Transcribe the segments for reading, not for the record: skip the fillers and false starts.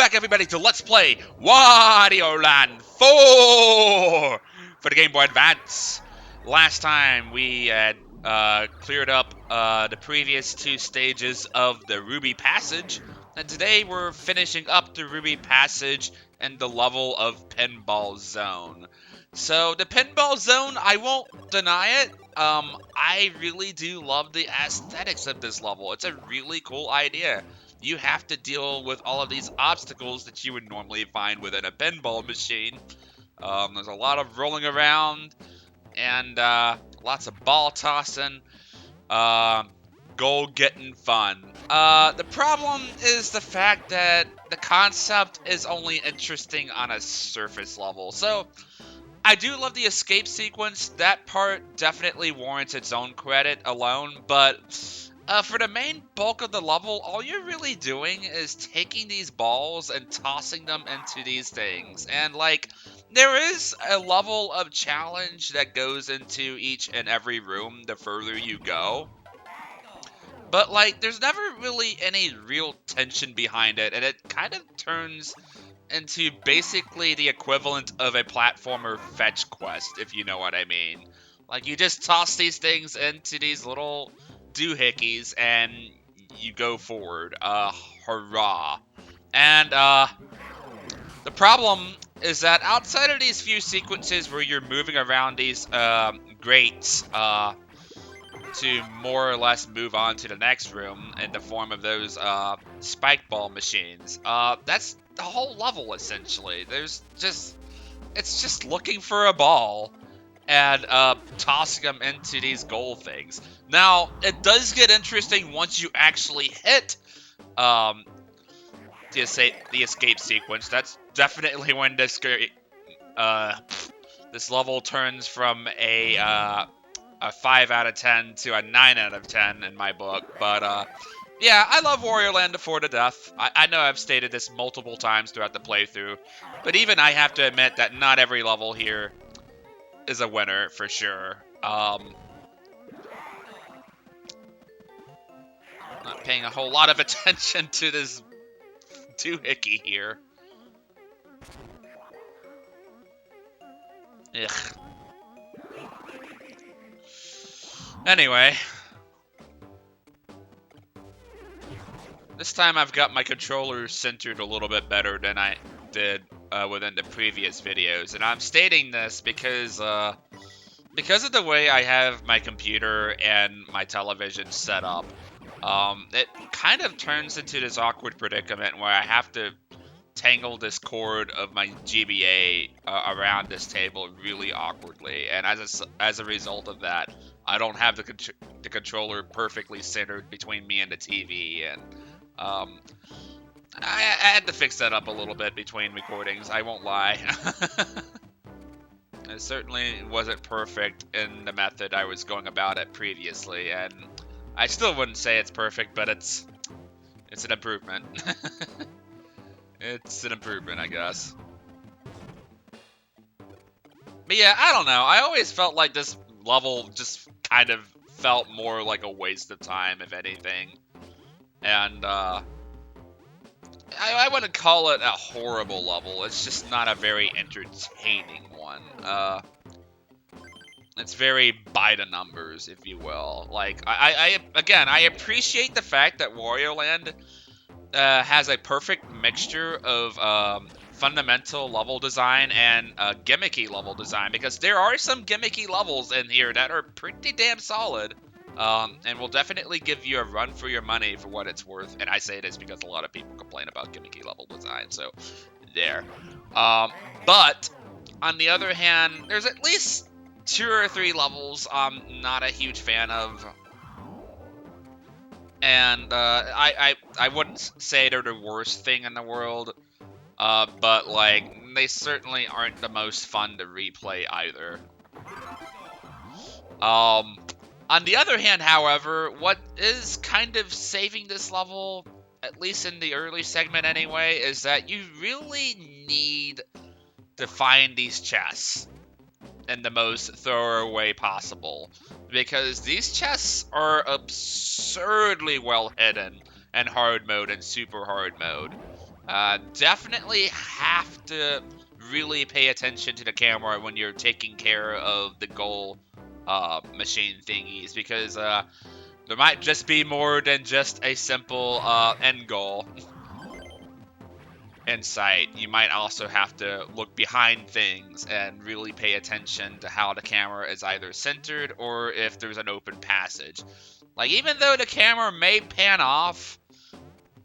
back, everybody, to Let's Play Wario Land 4 for the Game Boy Advance. Last time we had cleared up the previous two stages of the Ruby Passage, and today we're finishing up the Ruby Passage and the level of Pinball Zone. So the Pinball Zone, I won't deny it. I really do love the aesthetics of this level. It's a really cool idea. You have to deal with all of these obstacles that you would normally find within a pinball machine. There's a lot of rolling around and lots of ball tossing, goal getting fun. The problem is the fact that the concept is only interesting on a surface level. So I do love the escape sequence. That part definitely warrants its own credit alone, but for the main bulk of the level, all you're really doing is taking these balls and tossing them into these things. And, like, there is a level of challenge that goes into each and every room the further you go. But, like, there's never really any real tension behind it, and it kind of turns into basically the equivalent of a platformer fetch quest, if you know what I mean. Like, you just toss these things into these little doohickeys and you go forward. Hurrah. And the problem is that outside of these few sequences where you're moving around these grates to more or less move on to the next room in the form of those spike ball machines, that's the whole level essentially. It's just looking for a ball and tossing them into these goal things. Now, it does get interesting once you actually hit the escape sequence. That's definitely when this level turns from a 5 out of 10 to a 9 out of 10 in my book. But yeah, I love Wario Land 4 to death. I know I've stated this multiple times throughout the playthrough, but even I have to admit that not every level here is a winner for sure. Not paying a whole lot of attention to this doohickey here. Ugh. Anyway, this time I've got my controller centered a little bit better than I did within the previous videos, and I'm stating this because of the way I have my computer and my television set up. It kind of turns into this awkward predicament where I have to tangle this cord of my GBA around this table really awkwardly, and as a result of that, I don't have the controller perfectly centered between me and the TV, and I had to fix that up a little bit between recordings, I won't lie. It certainly wasn't perfect in the method I was going about it previously, and I still wouldn't say it's perfect, but it's an improvement. It's an improvement, I guess. But yeah, I don't know. I always felt like this level just kind of felt more like a waste of time, if anything. And I wouldn't call it a horrible level. It's just not a very entertaining one. It's very by the numbers, if you will. Like, again, I appreciate the fact that Wario Land has a perfect mixture of fundamental level design and gimmicky level design, because there are some gimmicky levels in here that are pretty damn solid, and will definitely give you a run for your money for what it's worth. And I say this because a lot of people complain about gimmicky level design, so there. But on the other hand, there's at least 2 or 3 levels I'm not a huge fan of. And I wouldn't say they're the worst thing in the world, but like, they certainly aren't the most fun to replay either. On the other hand, however, what is kind of saving this level, at least in the early segment anyway, is that you really need to find these chests in the most thorough way possible, because these chests are absurdly well hidden in hard mode and super hard mode. Definitely have to really pay attention to the camera when you're taking care of the goal machine thingies, because there might just be more than just a simple end goal in sight. You might also have to look behind things and really pay attention to how the camera is either centered or if there's an open passage. Like, even though the camera may pan off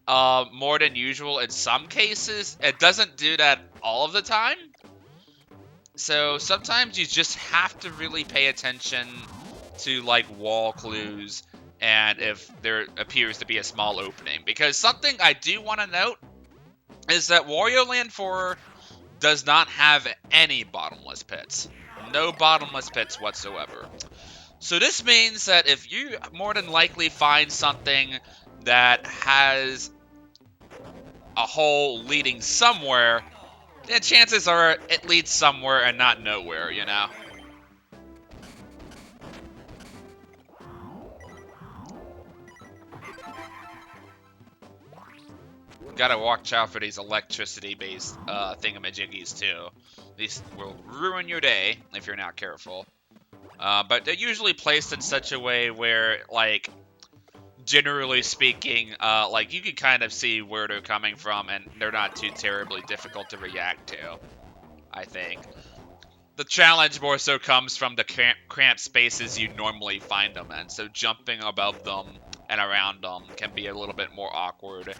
more than usual in some cases, it doesn't do that all of the time. So sometimes you just have to really pay attention to like wall clues and if there appears to be a small opening. Because something I do want to note is that Wario Land 4 does not have any bottomless pits. No bottomless pits whatsoever. So this means that if you more than likely find something that has a hole leading somewhere, the chances are it leads somewhere and not nowhere, you know? Gotta watch out for these electricity-based thingamajiggies, too. These will ruin your day if you're not careful. But they're usually placed in such a way where, like, generally speaking, like, you can kind of see where they're coming from, and they're not too terribly difficult to react to, I think. The challenge more so comes from the cramped spaces you normally find them in, so jumping above them and around them can be a little bit more awkward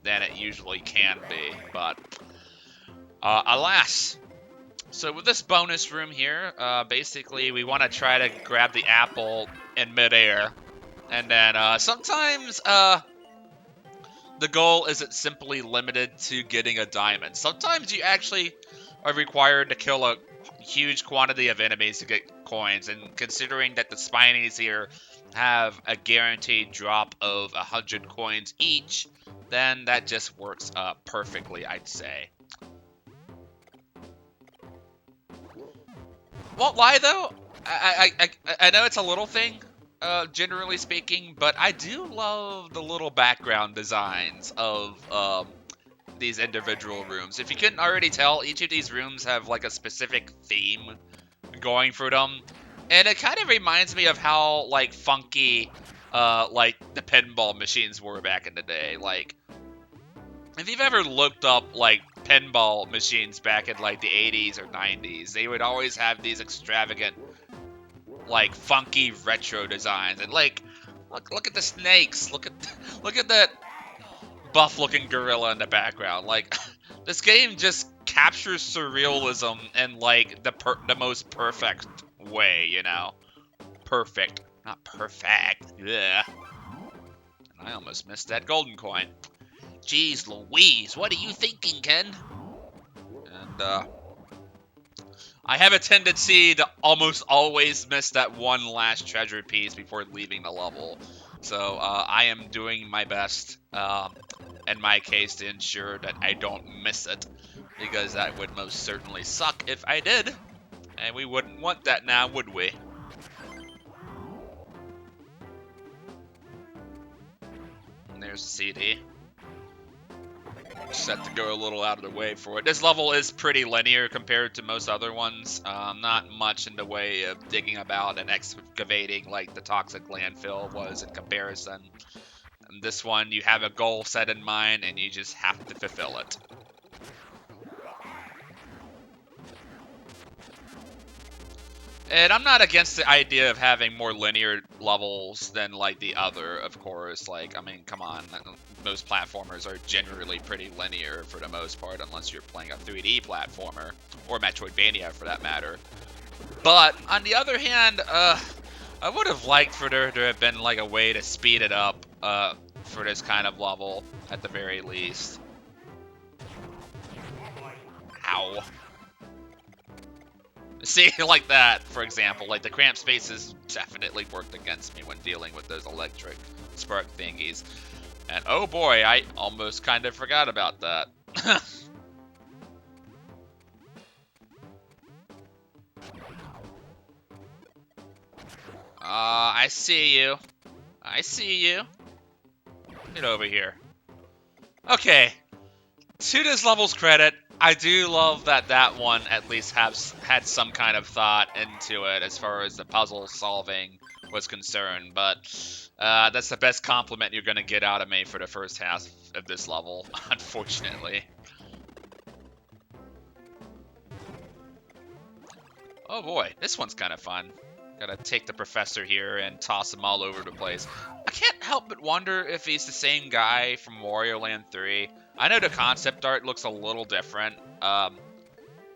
than it usually can be, but alas. So with this bonus room here, basically we want to try to grab the apple in midair, and then sometimes the goal isn't simply limited to getting a diamond. Sometimes you actually are required to kill a huge quantity of enemies to get coins, and considering that the Spinies here have a guaranteed drop of 100 coins each, then that just works perfectly, I'd say. Won't lie though, I know it's a little thing, generally speaking, but I do love the little background designs of these individual rooms. If you couldn't already tell, each of these rooms have like a specific theme going for them, and it kind of reminds me of how like funky like the pinball machines were back in the day. Like, if you've ever looked up like pinball machines back in like the 80s or 90s, they would always have these extravagant like funky retro designs, and like look at the snakes, look at that buff looking gorilla in the background. Like, this game just captures surrealism in like the most perfect way, you know? Perfect, not perfect. Yeah. I almost missed that golden coin. Jeez Louise, what are you thinking, Ken? And I have a tendency to almost always miss that one last treasure piece before leaving the level. So I am doing my best, in my case, to ensure that I don't miss it, because that would most certainly suck if I did, and we wouldn't want that now, would we? And there's the CD. Just have to go a little out of the way for it. This level is pretty linear compared to most other ones. Not much in the way of digging about and excavating like the toxic landfill was in comparison. And this one, you have a goal set in mind and you just have to fulfill it. And I'm not against the idea of having more linear levels than, like, the other, of course. Like, I mean, come on. Most platformers are generally pretty linear for the most part, unless you're playing a 3D platformer, or Metroidvania for that matter. But, on the other hand, I would have liked for there to have been, like, a way to speed it up, for this kind of level, at the very least. Ow. See, like that, for example, like the cramped spaces definitely worked against me when dealing with those electric spark thingies. And oh boy, I almost kind of forgot about that. I see you. I see you. Get over here. Okay. To this level's credit, I do love that that one at least had some kind of thought into it as far as the puzzle solving was concerned, but that's the best compliment you're going to get out of me for the first half of this level, unfortunately. Oh boy, this one's kind of fun. Gotta take the professor here and toss him all over the place. I can't help but wonder if he's the same guy from Wario Land 3. I know the concept art looks a little different,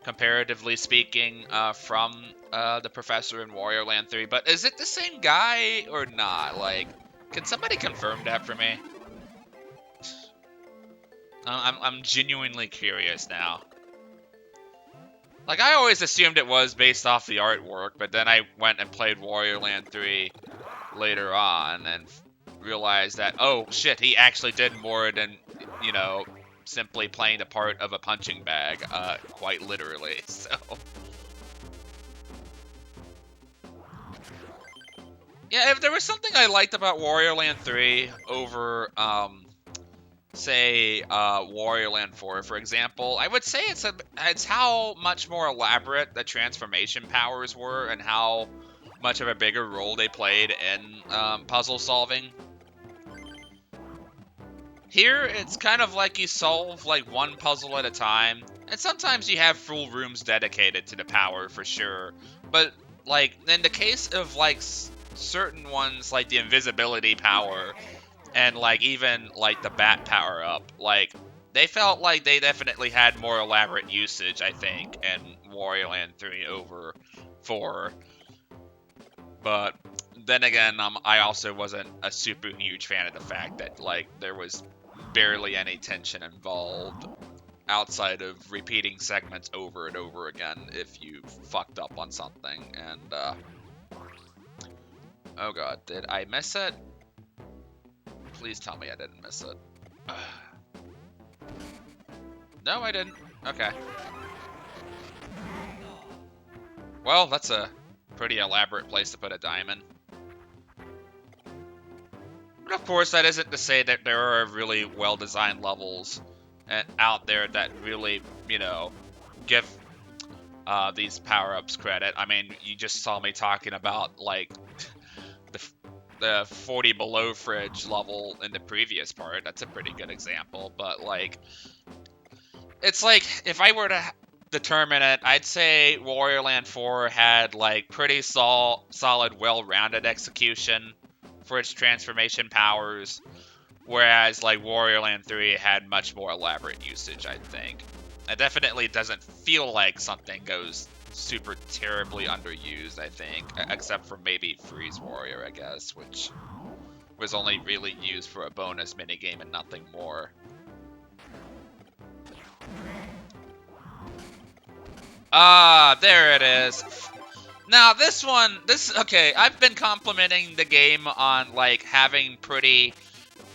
comparatively speaking, from the professor in Wario Land 3, but is it the same guy or not? Like, can somebody confirm that for me? I'm genuinely curious now. Like, I always assumed it was based off the artwork, but then I went and played Wario Land 3 later on and realized that, oh shit, he actually did more than, you know, simply playing the part of a punching bag, quite literally, so. Yeah, if there was something I liked about Wario Land 3 over, say, Wario Land 4, for example, I would say it's how much more elaborate the transformation powers were and how much of a bigger role they played in puzzle solving. Here, it's kind of like you solve like one puzzle at a time, and sometimes you have full rooms dedicated to the power for sure, but like in the case of like certain ones like the invisibility power, and like even like the bat power up, like they felt like they definitely had more elaborate usage, I think, in Wario Land 3 over 4. But then again, I also wasn't a super huge fan of the fact that like there was barely any tension involved outside of repeating segments over and over again if you fucked up on something. And oh god, did I miss it? Please tell me I didn't miss it. No, I didn't. Okay. Well, that's a pretty elaborate place to put a diamond. But of course, that isn't to say that there are really well-designed levels out there that really, you know, give these power-ups credit. I mean, you just saw me talking about, like, the 40 below fridge level in the previous part. That's a pretty good example, but, like, it's like, if I were to determine it, I'd say Wario Land 4 had, like, pretty solid, well-rounded execution for its transformation powers, whereas, like, Wario Land 3 had much more elaborate usage, I think. It definitely doesn't feel like something goes super terribly underused, I think, except for maybe Freeze Warrior, I guess, which was only really used for a bonus minigame and nothing more. Ah, there it is. Now, okay, I've been complimenting the game on, like, having pretty,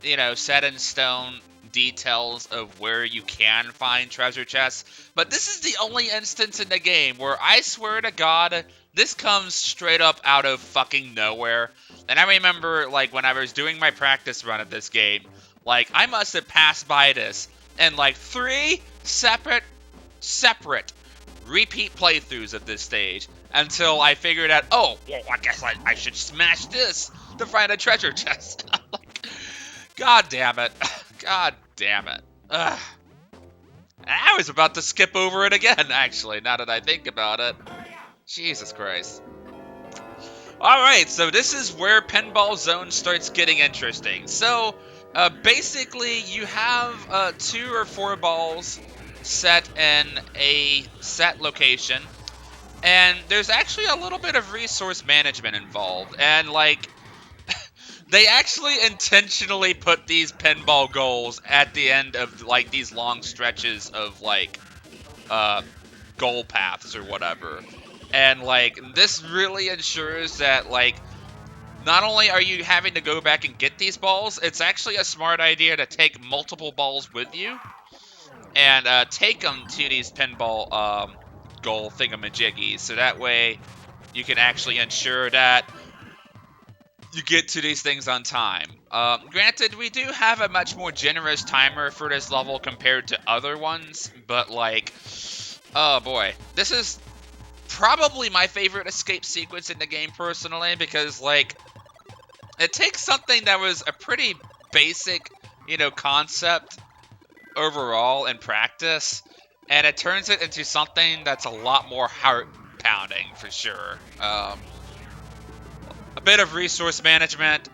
you know, set in stone details of where you can find treasure chests, but this is the only instance in the game where I swear to God, this comes straight up out of fucking nowhere. And I remember, like, when I was doing my practice run of this game, like, I must have passed by this in, like, 3 separate repeat playthroughs of this stage until I figured out, oh, well, I guess I should smash this to find a treasure chest. Like, god damn it. God damn it. Ugh. I was about to skip over it again, actually, now that I think about it. Jesus Christ. Alright, so this is where Pinball Zone starts getting interesting. So, basically, you have 2 or 4 balls set in a set location, and there's actually a little bit of resource management involved, and like they actually intentionally put these pinball goals at the end of like these long stretches of like goal paths or whatever, and like this really ensures that like not only are you having to go back and get these balls, it's actually a smart idea to take multiple balls with you and take them to these pinball goal thingamajiggies, so that way you can actually ensure that you get to these things on time. Granted, we do have a much more generous timer for this level compared to other ones, but like, oh boy, this is probably my favorite escape sequence in the game personally, because like, it takes something that was a pretty basic, concept overall in practice, and it turns it into something that's a lot more heart-pounding for sure. A bit of resource management,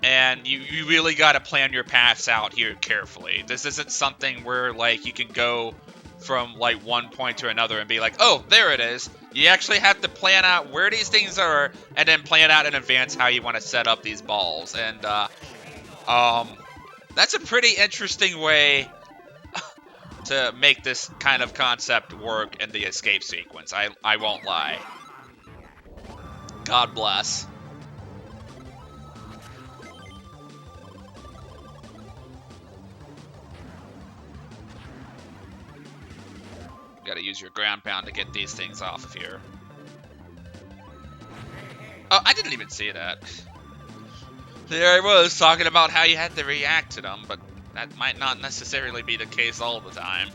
and you really got to plan your paths out here carefully. This isn't something where like you can go from like one point to another and be like, oh, there it is. You actually have to plan out where these things are, and then plan out in advance how you want to set up these balls. And that's a pretty interesting way to make this kind of concept work in the escape sequence. I won't lie. God bless. Gotta use your ground pound to get these things off of here. Oh, I didn't even see that. There I was, talking about how you had to react to them, but that might not necessarily be the case all the time.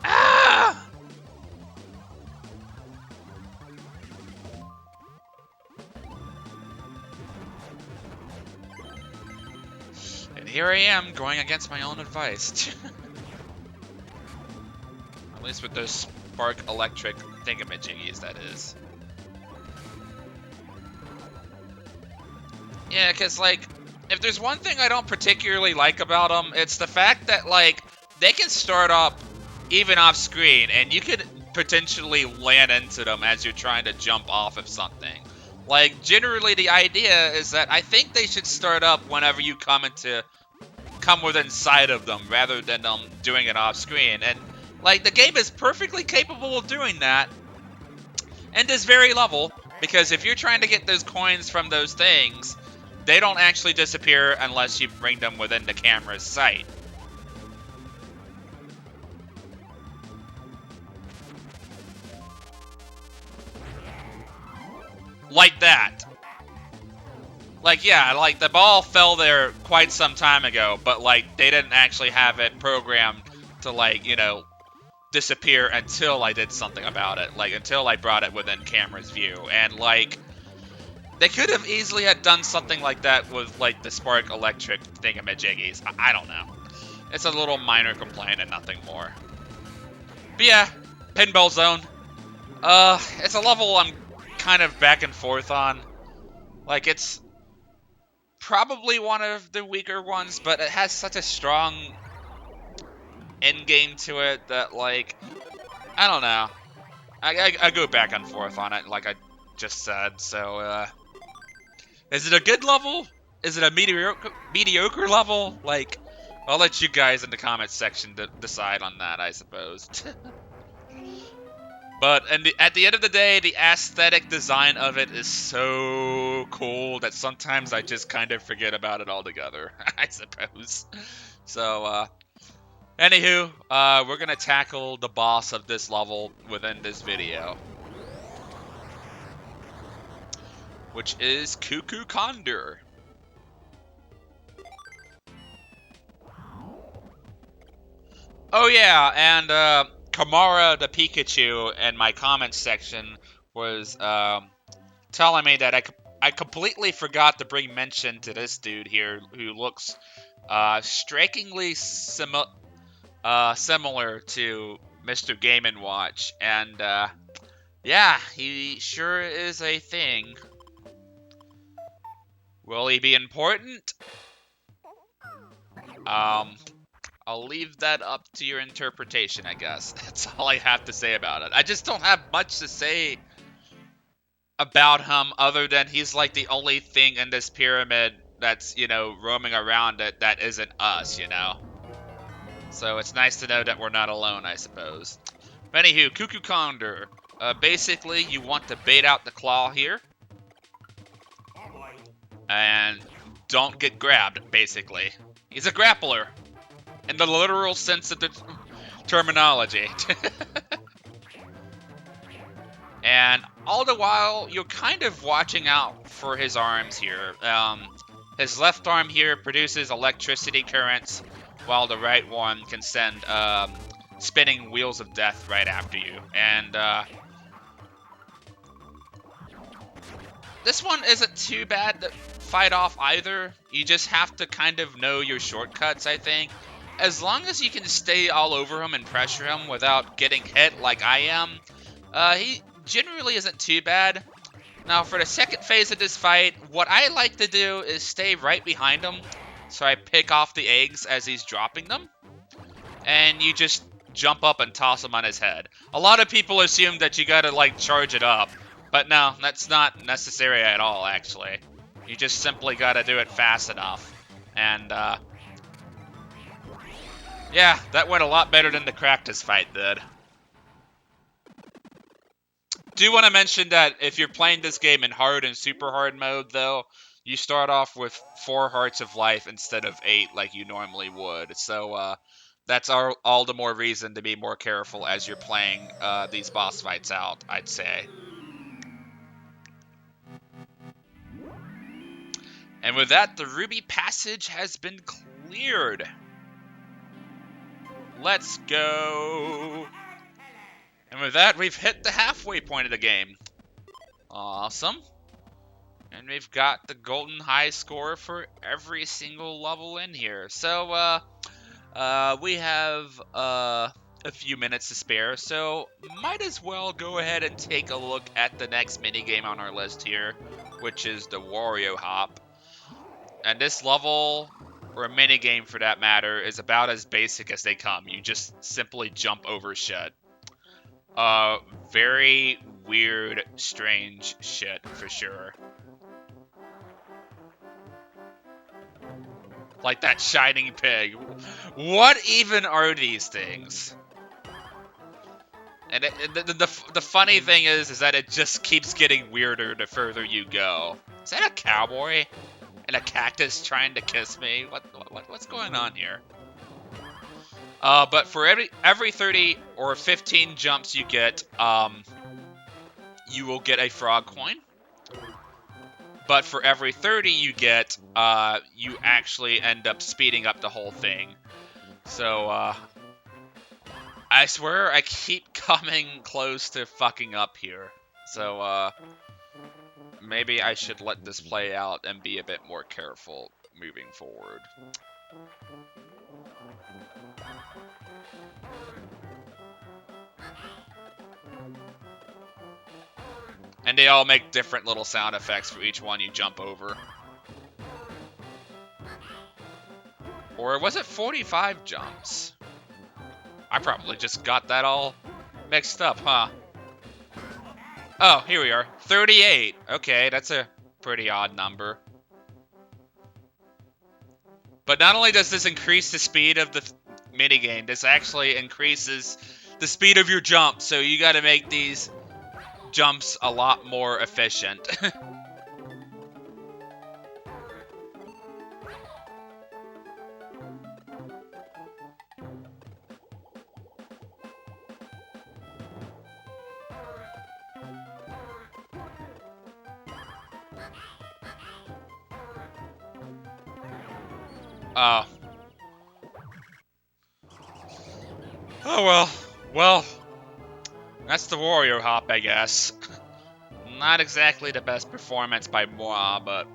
Ah! And here I am, going against my own advice. At least with those spark electric thingamajiggies, that is. Yeah, because, like, if there's one thing I don't particularly like about them, it's the fact that, like, they can start up even off screen, and you could potentially land into them as you're trying to jump off of something. Like, generally the idea is that I think they should start up whenever you come within sight of them, rather than doing it off screen. And, like, the game is perfectly capable of doing that in this very level, because if you're trying to get those coins from those things, they don't actually disappear unless you bring them within the camera's sight. Like that. Like, yeah, like, the ball fell there quite some time ago, but, like, they didn't actually have it programmed to, like, disappear until I did something about it. Like, until I brought it within camera's view. And, like, they could have easily had done something like that with, like, the spark electric thingamajiggies. I don't know. It's a little minor complaint and nothing more. But yeah, Pinball Zone. It's a level I'm kind of back and forth on. Like, it's probably one of the weaker ones, but it has such a strong endgame to it that, like, I don't know. I go back and forth on it, like I just said. So, is it a good level? Is it a mediocre level? Like, I'll let you guys in the comments section decide on that, I suppose. But at the end of the day, the aesthetic design of it is so cool that sometimes I just kind of forget about it altogether, I suppose. So, anywho, we're going to tackle the boss of this level within this video, which is Cuckoo Condor. Oh yeah, and Kamara the Pikachu in my comments section was telling me that I completely forgot to bring mention to this dude here who looks strikingly similar to Mr. Game & Watch, and yeah, he sure is a thing. Will he be important? I'll leave that up to your interpretation, I guess. That's all I have to say about it. I just don't have much to say about him other than he's like the only thing in this pyramid that's, roaming around it that isn't us, So it's nice to know that we're not alone, I suppose. But anywho, Cuckoo Condor. Basically, you want to bait out the claw here. and don't get grabbed, basically. He's a grappler, in the literal sense of the terminology. And all the while, you're kind of watching out for his arms here. His left arm here produces electricity currents, while the right one can send spinning wheels of death right after you. And this one isn't too bad to fight off either. You just have to kind of know your shortcuts, I think. As long as you can stay all over him and pressure him without getting hit like I am, he generally isn't too bad. Now, for the second phase of this fight, what I like to do is stay right behind him, so I pick off the eggs as he's dropping them, and you just jump up and toss him on his head. A lot of people assume that you gotta, like, charge it up, but no, that's not necessary at all, actually. You just simply gotta do it fast enough, and, yeah, that went a lot better than the Cractus fight did. Do want to mention that if you're playing this game in hard and super hard mode, though, you start off with 4 hearts of life instead of 8 like you normally would. So that's all the more reason to be more careful as you're playing these boss fights out, I'd say. And with that, the Ruby Passage has been cleared. Let's go. And with that, we've hit the halfway point of the game. Awesome. And we've got the golden high score for every single level in here. So, we have a few minutes to spare, so might as well go ahead and take a look at the next minigame on our list here, which is the Wario Hop. And this level, or a minigame for that matter, is about as basic as they come. You just simply jump over shit. Very weird, strange shit, for sure. Like that shining pig. What even are these things? And the funny thing is that it just keeps getting weirder the further you go. Is that a cowboy? And a cactus trying to kiss me? What's going on here? But for every 30 or 15 jumps you get, you will get a frog coin. But for every 30 you get, you actually end up speeding up the whole thing. So, I swear I keep coming close to fucking up here. So, maybe I should let this play out and be a bit more careful moving forward. And they all make different little sound effects for each one you jump over. Or was it 45 jumps? I probably just got that all mixed up, huh? Oh, here we are. 38. Okay, that's a pretty odd number. But not only does this increase the speed of the minigame, this actually increases the speed of your jump, so you gotta make these jumps a lot more efficient. Oh. Oh well. Well, that's the Wario Hop, I guess. Not exactly the best performance by moi, but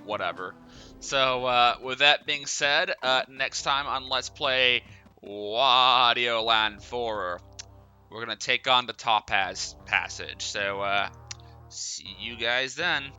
whatever. So with that being said, next time on Let's Play Wario Land 4, we're gonna take on the Topaz Passage. So see you guys then.